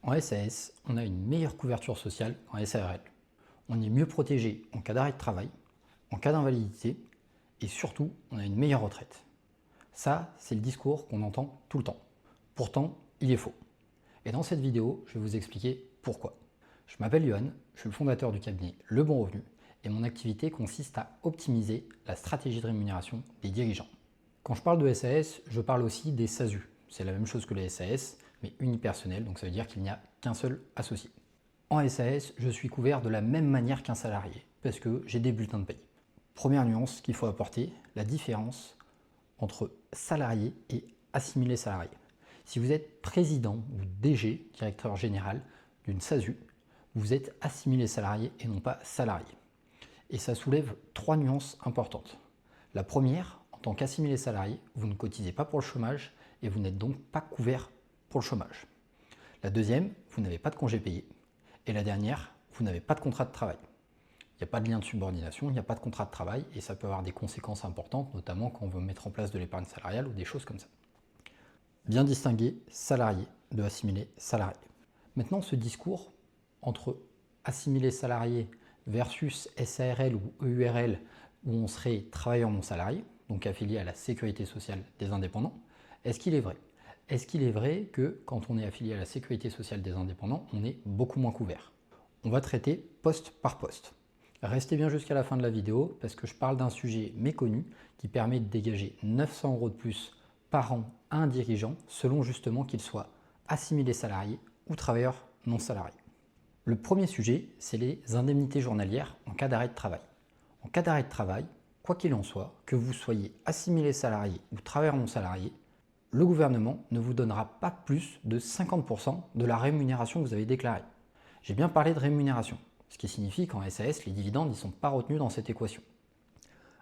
En SAS, on a une meilleure couverture sociale qu'en SARL. On est mieux protégé en cas d'arrêt de travail, en cas d'invalidité et surtout, on a une meilleure retraite. Ça, c'est le discours qu'on entend tout le temps. Pourtant, il est faux. Et dans cette vidéo, je vais vous expliquer pourquoi. Je m'appelle Yohan, je suis le fondateur du cabinet Le Bon Revenu et mon activité consiste à optimiser la stratégie de rémunération des dirigeants. Quand je parle de SAS, je parle aussi des SASU. C'est la même chose que les SAS, mais unipersonnel, donc ça veut dire qu'il n'y a qu'un seul associé. En SAS, je suis couvert de la même manière qu'un salarié, parce que j'ai des bulletins de paye. Première nuance qu'il faut apporter, la différence entre salarié et assimilé salarié. Si vous êtes président ou DG, directeur général d'une SASU, vous êtes assimilé salarié et non pas salarié. Et ça soulève trois nuances importantes. La première, en tant qu'assimilé salarié, vous ne cotisez pas pour le chômage et vous n'êtes donc pas couvert pour le chômage. La deuxième, vous n'avez pas de congé payé. Et la dernière, vous n'avez pas de contrat de travail. Il n'y a pas de lien de subordination, il n'y a pas de contrat de travail et ça peut avoir des conséquences importantes, notamment quand on veut mettre en place de l'épargne salariale ou des choses comme ça. Bien distinguer salarié de assimilé salarié. Maintenant, ce discours entre assimilé salarié versus SARL ou EURL, où on serait travailleur non salarié, donc affilié à la sécurité sociale des indépendants, est-ce qu'il est vrai? Est-ce qu'il est vrai que quand on est affilié à la sécurité sociale des indépendants, on est beaucoup moins couvert? On va traiter poste par poste. Restez bien jusqu'à la fin de la vidéo parce que je parle d'un sujet méconnu qui permet de dégager 900 € de plus par an à un dirigeant selon justement qu'il soit assimilé salarié ou travailleur non salarié. Le premier sujet, c'est les indemnités journalières en cas d'arrêt de travail. En cas d'arrêt de travail, quoi qu'il en soit, que vous soyez assimilé salarié ou travailleur non salarié, le gouvernement ne vous donnera pas plus de 50% de la rémunération que vous avez déclarée. J'ai bien parlé de rémunération, ce qui signifie qu'en SAS, les dividendes ne sont pas retenus dans cette équation.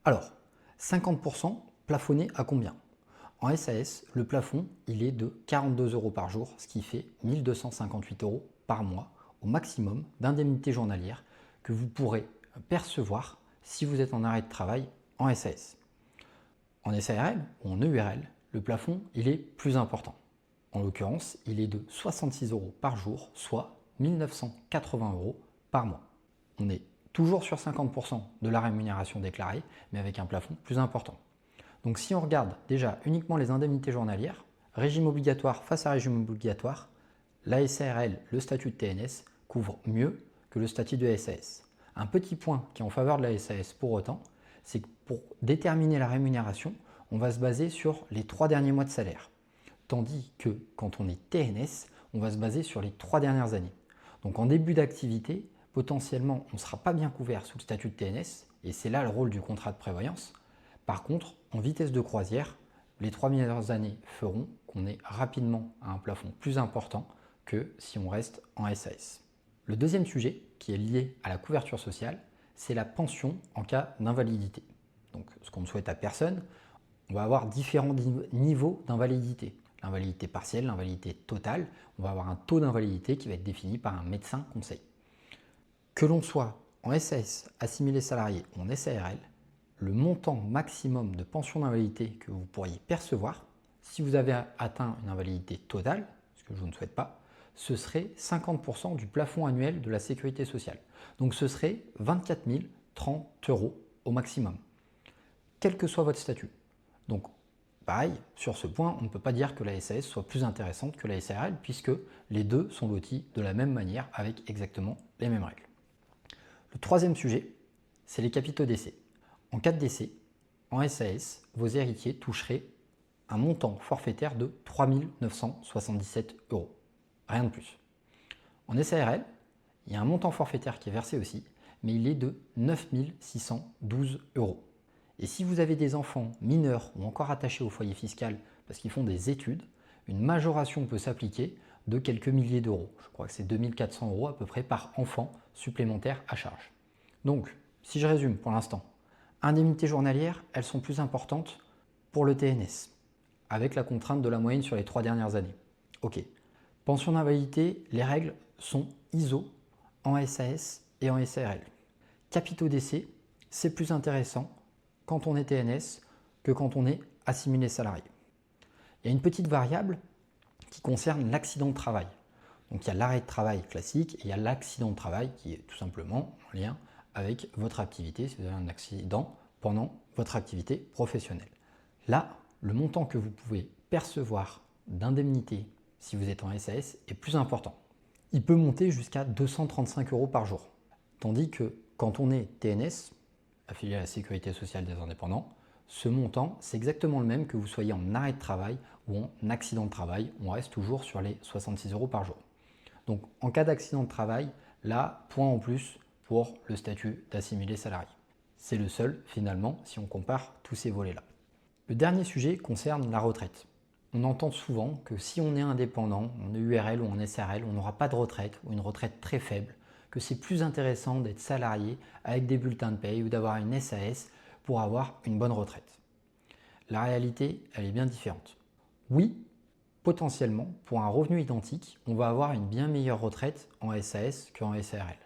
Alors, 50% plafonné à combien? En SAS, le plafond, il est de 42 € par jour, ce qui fait 1 258 € par mois au maximum d'indemnités journalières que vous pourrez percevoir si vous êtes en arrêt de travail en SAS. En SARL ou en EURL, le plafond, il est plus important. En l'occurrence, il est de 66 € par jour, soit 1 980 € par mois. On est toujours sur 50% de la rémunération déclarée, mais avec un plafond plus important. Donc si on regarde déjà uniquement les indemnités journalières, régime obligatoire face à régime obligatoire, la SARL, le statut de TNS, couvre mieux que le statut de SAS. Un petit point qui est en faveur de la SAS pour autant, c'est que pour déterminer la rémunération, on va se baser sur les 3 derniers mois de salaire. Tandis que quand on est TNS, on va se baser sur les 3 dernières années. Donc en début d'activité, potentiellement, on ne sera pas bien couvert sous le statut de TNS, et c'est là le rôle du contrat de prévoyance. Par contre, en vitesse de croisière, les 3 meilleures années feront qu'on est rapidement à un plafond plus important que si on reste en SAS. Le deuxième sujet, qui est lié à la couverture sociale, c'est la pension en cas d'invalidité. Donc ce qu'on ne souhaite à personne, on va avoir différents niveaux d'invalidité. L'invalidité partielle, l'invalidité totale, on va avoir un taux d'invalidité qui va être défini par un médecin conseil. Que l'on soit en SAS, assimilé salarié ou en SARL, le montant maximum de pension d'invalidité que vous pourriez percevoir, si vous avez atteint une invalidité totale, ce que je ne souhaite pas, ce serait 50% du plafond annuel de la sécurité sociale. Donc ce serait 24 030 € au maximum, quel que soit votre statut. Donc pareil, sur ce point, on ne peut pas dire que la SAS soit plus intéressante que la SARL puisque les deux sont lotis de la même manière avec exactement les mêmes règles. Le troisième sujet, c'est les capitaux décès. En cas de décès, en SAS, vos héritiers toucheraient un montant forfaitaire de 3 977 €. Rien de plus. En SARL, il y a un montant forfaitaire qui est versé aussi, mais il est de 9 612 €. Et si vous avez des enfants mineurs ou encore attachés au foyer fiscal parce qu'ils font des études, une majoration peut s'appliquer de quelques milliers d'euros. Je crois que c'est 2 400 € à peu près par enfant supplémentaire à charge. Donc, si je résume pour l'instant, indemnités journalières, elles sont plus importantes pour le TNS, avec la contrainte de la moyenne sur les 3 dernières années. Ok. Pension d'invalidité, les règles sont ISO en SAS et en SARL. Capitaux décès, c'est plus intéressant quand on est TNS que quand on est assimilé salarié. Il y a une petite variable qui concerne l'accident de travail. Donc il y a l'arrêt de travail classique et il y a l'accident de travail qui est tout simplement en lien avec votre activité, si vous avez un accident pendant votre activité professionnelle. Là, le montant que vous pouvez percevoir d'indemnité si vous êtes en SAS est plus important. Il peut monter jusqu'à 235 € par jour. Tandis que quand on est TNS, affilié à la Sécurité sociale des indépendants, ce montant, c'est exactement le même que vous soyez en arrêt de travail ou en accident de travail. On reste toujours sur les 66 € par jour. Donc en cas d'accident de travail, là, point en plus pour le statut d'assimilé salarié. C'est le seul finalement si on compare tous ces volets-là. Le dernier sujet concerne la retraite. On entend souvent que si on est indépendant, en URL ou en SARL, on n'aura pas de retraite ou une retraite très faible, que c'est plus intéressant d'être salarié avec des bulletins de paye ou d'avoir une SAS pour avoir une bonne retraite. La réalité, elle est bien différente. Oui, potentiellement, pour un revenu identique, on va avoir une bien meilleure retraite en SAS qu'en SARL.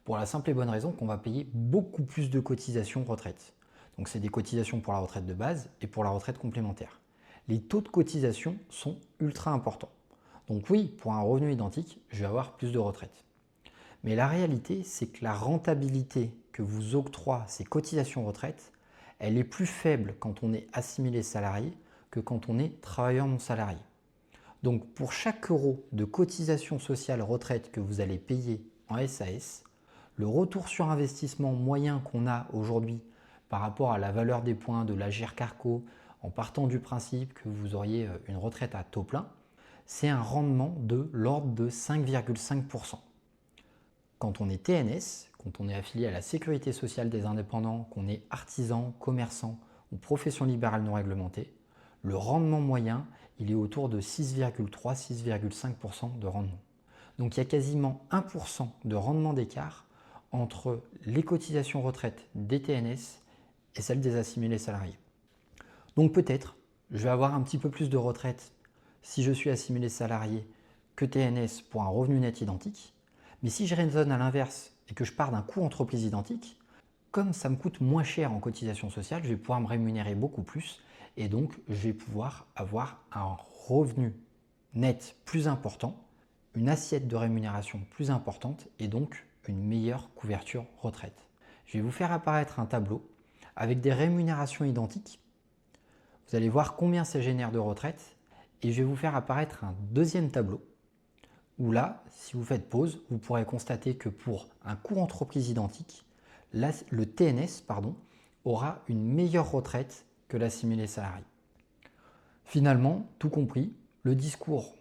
Pour la simple et bonne raison qu'on va payer beaucoup plus de cotisations retraite. Donc c'est des cotisations pour la retraite de base et pour la retraite complémentaire. Les taux de cotisation sont ultra importants. Donc oui, pour un revenu identique, je vais avoir plus de retraite. Mais la réalité, c'est que la rentabilité que vous octroient ces cotisations retraite, elle est plus faible quand on est assimilé salarié que quand on est travailleur non salarié. Donc pour chaque euro de cotisation sociale retraite que vous allez payer en SAS, le retour sur investissement moyen qu'on a aujourd'hui par rapport à la valeur des points de l'Agirc Arrco, en partant du principe que vous auriez une retraite à taux plein, c'est un rendement de l'ordre de 5,5%. Quand on est TNS, quand on est affilié à la Sécurité sociale des indépendants, qu'on est artisan, commerçant ou profession libérale non réglementée, le rendement moyen, il est autour de 6,3-6,5% de rendement. Donc il y a quasiment 1% de rendement d'écart entre les cotisations retraite des TNS et celles des assimilés salariés. Donc peut-être, je vais avoir un petit peu plus de retraite si je suis assimilé salarié que TNS pour un revenu net identique. Mais si je raisonne à l'inverse et que je pars d'un coût entreprise identique, comme ça me coûte moins cher en cotisation sociale, je vais pouvoir me rémunérer beaucoup plus et donc je vais pouvoir avoir un revenu net plus important, une assiette de rémunération plus importante et donc une meilleure couverture retraite. Je vais vous faire apparaître un tableau avec des rémunérations identiques. Vous allez voir combien ça génère de retraite et je vais vous faire apparaître un deuxième tableau où là, si vous faites pause, vous pourrez constater que pour un coût entreprise identique, le TNS aura une meilleure retraite que l'assimilé salarié. Finalement, tout compris, le discours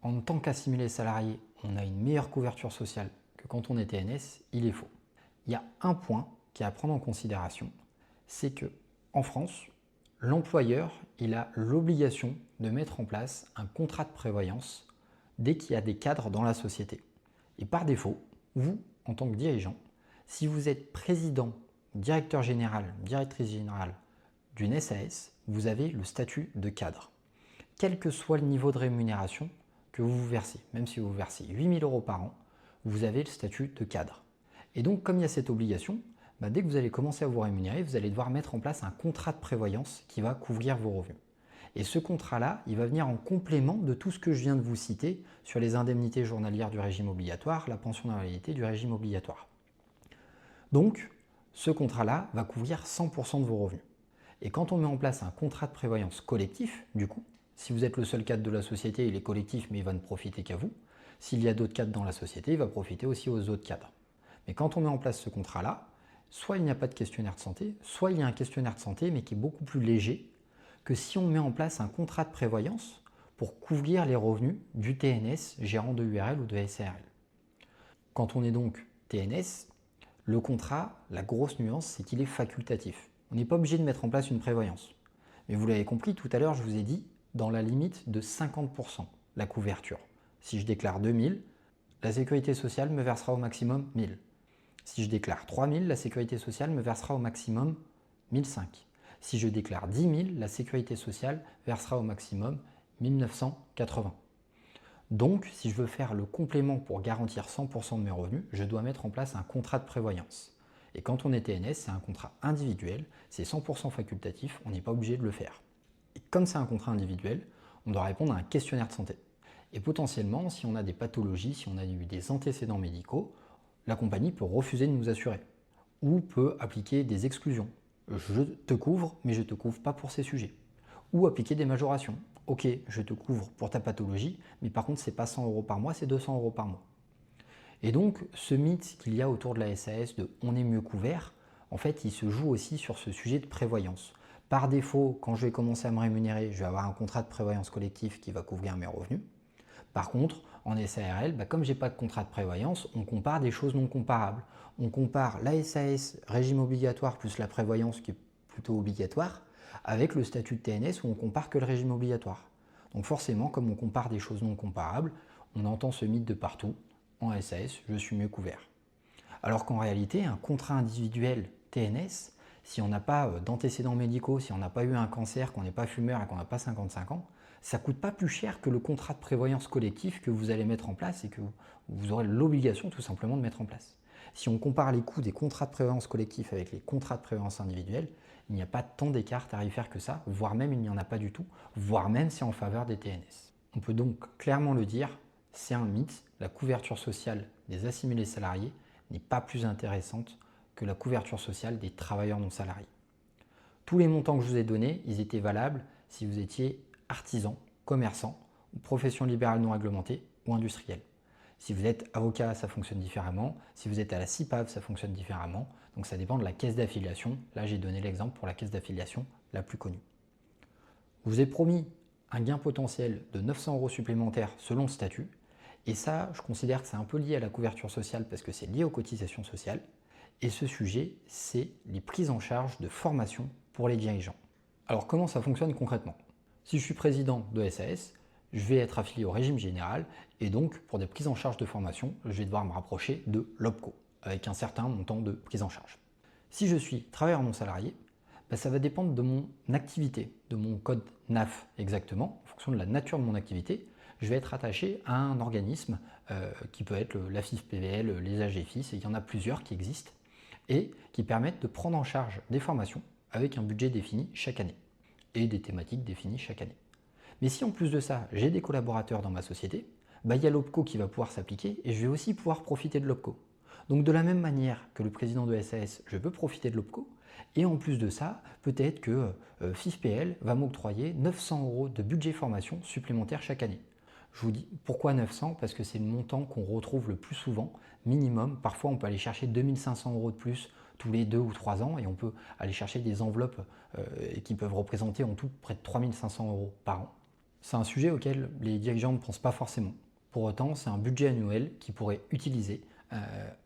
en tant qu'assimilé salarié, on a une meilleure couverture sociale que quand on est TNS, il est faux. Il y a un point qui est à prendre en considération, c'est que en France, l'employeur il a l'obligation de mettre en place un contrat de prévoyance dès qu'il y a des cadres dans la société. Et par défaut, vous, en tant que dirigeant, si vous êtes président, directeur général, directrice générale d'une SAS, vous avez le statut de cadre. Quel que soit le niveau de rémunération que vous versez, même si vous versez 8 000 € par an, vous avez le statut de cadre. Et donc, comme il y a cette obligation, dès que vous allez commencer à vous rémunérer, vous allez devoir mettre en place un contrat de prévoyance qui va couvrir vos revenus. Et ce contrat-là, il va venir en complément de tout ce que je viens de vous citer sur les indemnités journalières du régime obligatoire, la pension d'invalidité du régime obligatoire. Donc, ce contrat-là va couvrir 100% de vos revenus. Et quand on met en place un contrat de prévoyance collectif, du coup, si vous êtes le seul cadre de la société, il est collectif, mais il va ne profiter qu'à vous. S'il y a d'autres cadres dans la société, il va profiter aussi aux autres cadres. Mais quand on met en place ce contrat-là, soit il n'y a pas de questionnaire de santé, soit il y a un questionnaire de santé, mais qui est beaucoup plus léger que si on met en place un contrat de prévoyance pour couvrir les revenus du TNS, gérant de URL ou de SARL. Quand on est donc TNS, le contrat, la grosse nuance, c'est qu'il est facultatif. On n'est pas obligé de mettre en place une prévoyance. Mais vous l'avez compris, tout à l'heure, je vous ai dit, dans la limite de 50%, la couverture. Si je déclare 2000, la sécurité sociale me versera au maximum 1000. Si je déclare 3000, la sécurité sociale me versera au maximum 1005. Si je déclare 10 000, la sécurité sociale versera au maximum 1980. Donc, si je veux faire le complément pour garantir 100% de mes revenus, je dois mettre en place un contrat de prévoyance. Et quand on est TNS, c'est un contrat individuel, c'est 100% facultatif, on n'est pas obligé de le faire. Et comme c'est un contrat individuel, on doit répondre à un questionnaire de santé. Et potentiellement, si on a des pathologies, si on a eu des antécédents médicaux, la compagnie peut refuser de nous assurer ou peut appliquer des exclusions. Je te couvre, mais je ne te couvre pas pour ces sujets. Ou appliquer des majorations. Ok, je te couvre pour ta pathologie, mais par contre, ce n'est pas 100 € par mois, c'est 200 € par mois. Et donc, ce mythe qu'il y a autour de la SAS de « on est mieux couvert », en fait, il se joue aussi sur ce sujet de prévoyance. Par défaut, quand je vais commencer à me rémunérer, je vais avoir un contrat de prévoyance collectif qui va couvrir mes revenus. Par contre, en SARL, comme je n'ai pas de contrat de prévoyance, on compare des choses non comparables. On compare la SAS, régime obligatoire, plus la prévoyance qui est plutôt obligatoire, avec le statut de TNS où on compare que le régime obligatoire. Donc forcément, comme on compare des choses non comparables, on entend ce mythe de partout. En SAS, je suis mieux couvert. Alors qu'en réalité, un contrat individuel TNS, si on n'a pas d'antécédents médicaux, si on n'a pas eu un cancer, qu'on n'est pas fumeur et qu'on n'a pas 55 ans, ça ne coûte pas plus cher que le contrat de prévoyance collectif que vous allez mettre en place et que vous aurez l'obligation tout simplement de mettre en place. Si on compare les coûts des contrats de prévoyance collectif avec les contrats de prévoyance individuels, il n'y a pas tant d'écart tarifaire que ça, voire même il n'y en a pas du tout, voire même c'est en faveur des TNS. On peut donc clairement le dire, c'est un mythe, la couverture sociale des assimilés salariés n'est pas plus intéressante que la couverture sociale des travailleurs non salariés. Tous les montants que je vous ai donnés, ils étaient valables si vous étiez artisan, commerçant, ou profession libérale non réglementée ou industrielle. Si vous êtes avocat, ça fonctionne différemment. Si vous êtes à la CIPAV, ça fonctionne différemment. Donc ça dépend de la caisse d'affiliation. Là, j'ai donné l'exemple pour la caisse d'affiliation la plus connue. Je vous ai promis un gain potentiel de 900 € supplémentaires selon le statut. Et ça, je considère que c'est un peu lié à la couverture sociale parce que c'est lié aux cotisations sociales. Et ce sujet, c'est les prises en charge de formation pour les dirigeants. Alors comment ça fonctionne concrètement? Si je suis président de SAS, je vais être affilié au régime général et donc pour des prises en charge de formation, je vais devoir me rapprocher de l'OPCO avec un certain montant de prise en charge. Si je suis travailleur non salarié, ça va dépendre de mon activité, de mon code NAF exactement, en fonction de la nature de mon activité. Je vais être attaché à un organisme qui peut être la FIF-PVL, les AGFIS, et il y en a plusieurs qui existent et qui permettent de prendre en charge des formations avec un budget défini chaque année et des thématiques définies chaque année. Mais si en plus de ça, j'ai des collaborateurs dans ma société, il y a l'OPCO qui va pouvoir s'appliquer et je vais aussi pouvoir profiter de l'OPCO. Donc de la même manière que le président de SAS, je peux profiter de l'OPCO et en plus de ça, peut-être que FIFPL va m'octroyer 900 € de budget formation supplémentaire chaque année. Je vous dis pourquoi 900 parce que c'est le montant qu'on retrouve le plus souvent, minimum. Parfois on peut aller chercher 2500 € de plus tous les 2 ou 3 ans et on peut aller chercher des enveloppes qui peuvent représenter en tout près de 3500 € par an. C'est un sujet auquel les dirigeants ne pensent pas forcément. Pour autant, c'est un budget annuel qu'ils pourraient utiliser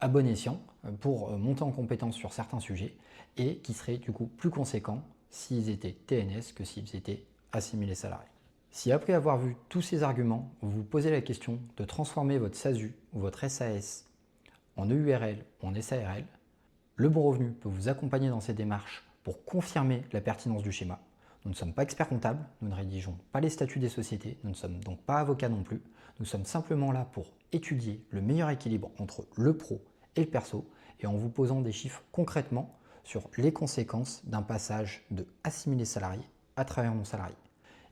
à bon escient pour monter en compétence sur certains sujets et qui serait du coup plus conséquent s'ils étaient TNS que s'ils étaient assimilés salariés. Si après avoir vu tous ces arguments, vous vous posez la question de transformer votre SASU ou votre SAS en EURL ou en SARL, Le Bon Revenu peut vous accompagner dans ces démarches pour confirmer la pertinence du schéma. Nous ne sommes pas experts comptables, nous ne rédigeons pas les statuts des sociétés, nous ne sommes donc pas avocats non plus. Nous sommes simplement là pour étudier le meilleur équilibre entre le pro et le perso et en vous posant des chiffres concrètement sur les conséquences d'un passage de assimilé salarié à travailleur non salarié.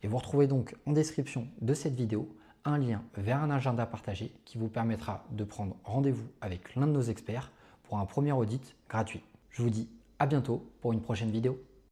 Et vous retrouvez donc en description de cette vidéo un lien vers un agenda partagé qui vous permettra de prendre rendez-vous avec l'un de nos experts pour un premier audit gratuit. Je vous dis à bientôt pour une prochaine vidéo.